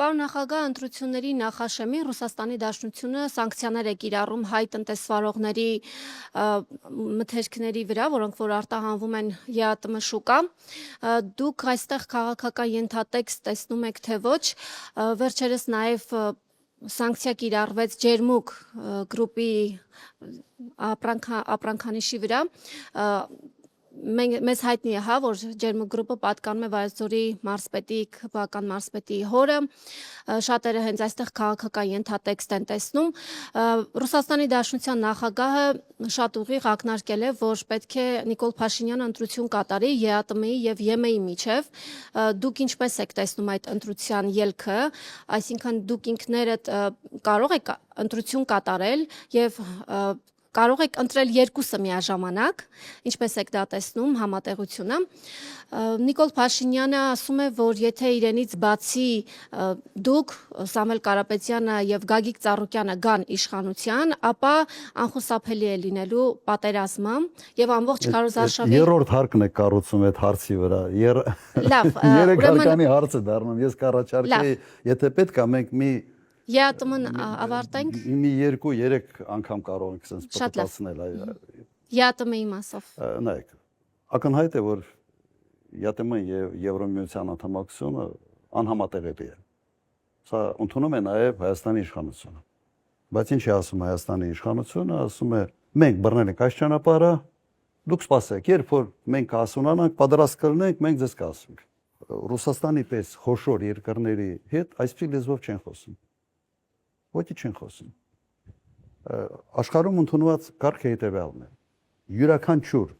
Պարոն նախագահ, ընտրությունների նախաշեմին Ռուսաստանի Դաշնությունը սանկցիաներ է կիրառում հայ տնտեսվարողների մթերքների վրա, որոնք որ արտահանվում են ԵԱՏՄ շուկա։ Դուք այստեղ քաղաքական ենթատեքստ տեսնում եք, թե ոչ, վերջերս նաև սանկցիա կիրառվեց Ջերմուկ գրուպի ապրանքանիշի վրա։ Մեզ հայտնի է, որ Ջերմուկ գրուպը պատկանում է Վայոց ձորի մարզպետի, քվական մարզպետի հորը, շատերը հենց այստեղ քաղաքական ենթատեքստ են տեսնում։ Ռուսաստանի Դաշնության նախագահը շատ ուղիղ ակնարկել է, որ պետք է Նիկոլ Փաշինյանը ընտրություն կատարի ԵԱՏՄ-ի եւ ԵՄ-ի միջև։ Դուք ինչպես եք տեսնում այդ ընտրության ելքը, այսինքն դուք ինքներդ կարող եք ընտրություն կատարել եւ կարող եք ընտրել երկուսը միաժամանակ, ինչպես եք դա տեսնում համատեղությունը։ Նիկոլ Փաշինյանը ասում է, որ եթե իրենից բացի դուք, Սամվել Կարապետյանը եւ Գագիկ Ծառուկյանը գան իշխանության, ապա անխուսափելի է լինելու պատերազմը եւ ամբողջ քարոզարշավի երրորդ հարկն է կառուցում այդ հարցի վրա։ Լավ, երեք հարկանի հարց է դառնում։ Ես կառաջարկեի, եթե պետք է մենք մի ԵԱՏՄ-ն ավարտենք։ Մի 2-3 անգամ կարող ենք sense պատասխանել ԵԱՏՄ-ի մասով։ Նայեք, ակնհայտ է, որ ԵԱՏՄ-ն եւ Եվրոմիության անդամակցությունը անհամատեղելի է։ Սա ընդունում է նաեւ Հայաստանի իշխանությունը։ Բայց ինչ է ասում Հայաստանի իշխանությունը, ասում է մենք բռնել ենք այս ճանապարհը, դուք սպասեք, երբ որ մենք հասունանանք, պատրաստ կլինենք, մենք ձեզ կասենք։ Ռուսաստանի պես խոշոր երկրների հետ այսպիսի լեզվով չեն խոսում։ Ոչինչ չեն խոսում։ Աշխարհում ընդունված կարգը հետևյալն է։ Յուրաքանչյուր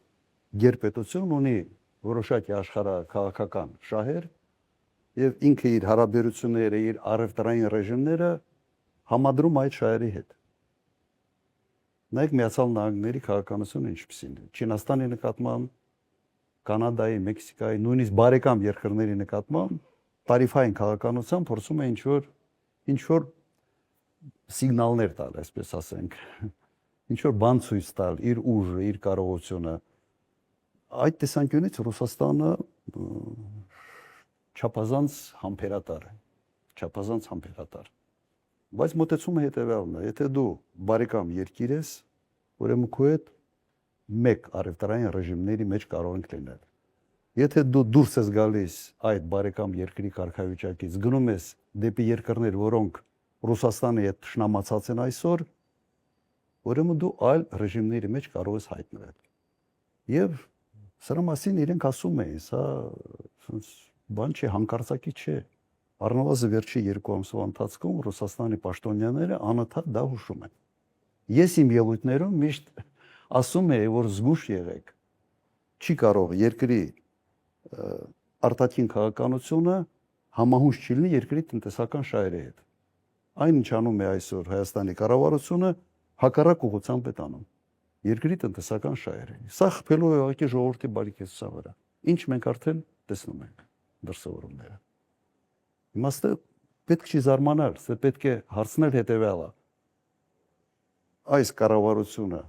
գերպետություն ունի որոշակի աշխարհաքաղաքական շահեր եւ ինքը իր հարաբերությունները, իր առևտրային ռեժիմները համադրում այդ շահերի հետ։ Նայեք Միացյալ Նահանգների քաղաքականությունը ինչպիսին է։ Չինաստանի նկատմամբ, Կանադայի, Մեքսիկայի, նույնիսկ բարեկամ երկրների նկատմամբ տարիֆային քաղաքականության փորձում է ինչ որ սիգնալներ տալ, այսպես ասենք, ինչ որ բան ցույց տալ, իր ուժը, իր կարողությունը։ Այդ տեսանկյունից Ռուսաստանը չափազանց համբերատար է, չափազանց համբերատար։ Բայց մոտեցումը հետևյալն է, եթե դու բարեկամ երկիր ես, ուրեմն քո հետ մեկ առևտրային ռեժիմների մեջ կարող ենք լինել։ Եթե դու դուրս ես գալիս այդ բարեկամ երկրի կարգավիճակից, գնում ես դեպի երկրներ, որոնք Ռուսաստանի հետ ճշնամացած են այսօր, ուրեմն դու այլ ռեժիմների մեջ կարող ես հայտնվել։ Եվ սրա մասին իրենք ասում էին, սա բան չէ, հանկարծակի չէ։ Առնվազն վերջի 2 ամսվա ընթացքում Ռուսաստանի պաշտոնյաները անընդհատ դա հուշում են։ Ես իմ ելույթներում միշտ ասում եի, որ զգուշ եղեք։ Չի կարող երկրի արտաքին քաղաքականությունը համահունչ չի լինի երկրի տնտեսական շահերի հետ։ Այն ինչ անում է այսօր Հայաստանի կառավարությունը, հակառակ ուղղությամբ է տանում երկրի տնտեսական շահերը։ Սա խփելու է ուղղակի ժողովրդի բարեկեցության վրա։ Ինչ մենք արդեն տեսնում ենք դրսևորումները։ Իմաստը պետք չի զարմանալ, սա պետք է հարցնել հետևյալը։ Այս կառավարությունը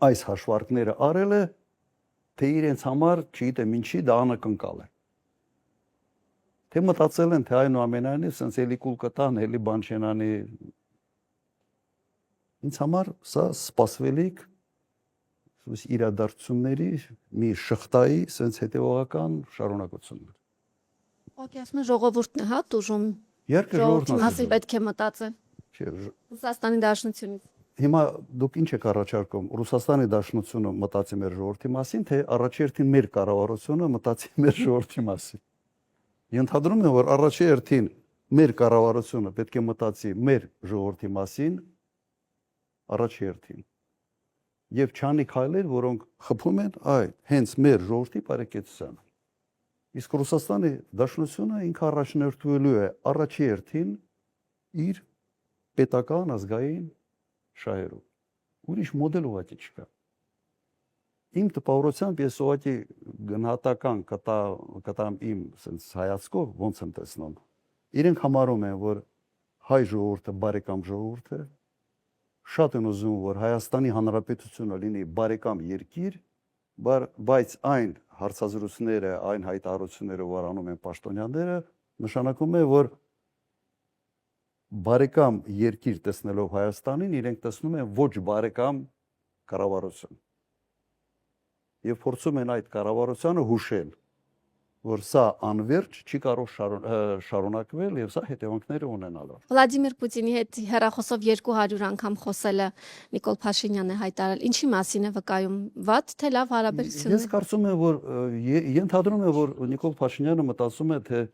այս հաշվարկները արել է, թե իրենց համար, չգիտեմ ինչի, դա անակնկալ է։ Թե մտածել են, թե այնուամենայնիվ սենց էլի կուլ կտան, էլի բան չեն անի։ Ինձ համար սա սպասվելիք իրադարձությունների մի շղթայի սենց հետևողական շարունակությունն է։ Օքեյ, ասում ժողովուրդն է, դուժում։ Երկը ժողովուրդն մասին պետք է մտածել։ Ռուսաստանի Դաշնությունից։ Հիմա դուք ինչ եք առաջարկում, Ռուսաստանի Դաշնությունը մտածի մեր ժողովրդի մասին, թե առաջերտին մեր կառավարությունը մտածի մեր ժողովրդի մասին։ Ենթադրում եմ, որ առաջերտին մեր կառավարությունը պետք է մտածի մեր ժողովրդի մասին, առաջերտին։ Եվ չանի քայլեր, որոնք խփում են այդ հենց մեր ժողովրդի բարեկեցությանը։ Իսկ Ռուսաստանի Դաշնությունը ինքը առաջնորդվելու է առաջերտին իր պետական ազգային շահերով։ Ուրիշ մոդել ուղղակի չկա։ Իմ տպավորությամբ ես ուղղակի գնահատական կտամ իմ sense հայացքով ոնց եմ տեսնում։ Իրենք համարում են, որ հայ ժողովուրդը բարեկամ ժողովուրդ է, շատ են ուզում, որ Հայաստանի Հանրապետությունը լինի բարեկամ երկիր, բայց այն հարցազրույցները, այն հայտարարությունները, որ անում են պաշտոնյաները, նշանակում է, որ բարեկամ երկիր տեսնելով Հայաստանին, իրենք տեսնում են ոչ բարեկամ կառավարություն։ Եվ փորձում են այդ կառավարությանը հուշել, որ սա անվերջ չի կարող շարունակվել եւ սա հետևանքներ ունենալու։ Վլադիմիր Պուտինի հետ հեռախոսով 200 անգամ խոսելը Նիկոլ Փաշինյանը հայտարարել։ Ինչի մասին է վկայում, վատ թե լավ հարաբերություններ։ Ես կարծում եմ, որ ենթադրում եմ, որ Նիկոլ Փաշինյանը մտածում է, թե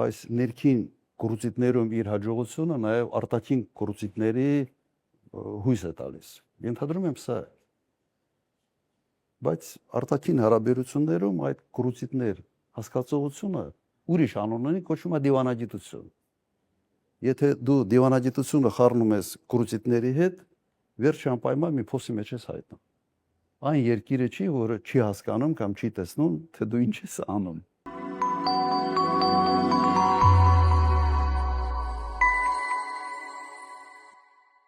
այս ներքին կորուծիտներում իր հաջողությունը նաեւ արտաքին կորուծիտների հույս է տալիս։ Ենթադրում եմ սա։ Բայց արտաքին հարաբերություններում այդ կորուծիտներ հասկացողությունը ուրիշ անուն ունի, կոչվում է դիվանագիտություն։ Եթե դու դիվանագիտությունը խառնում ես կորուծիտների հետ, վերջի անպայման մի փոսի մեջ ես հայտնում։ Այն երկիրը չի, որը չի հասկանում կամ չի տեսնում, թե դու ինչ ես անում։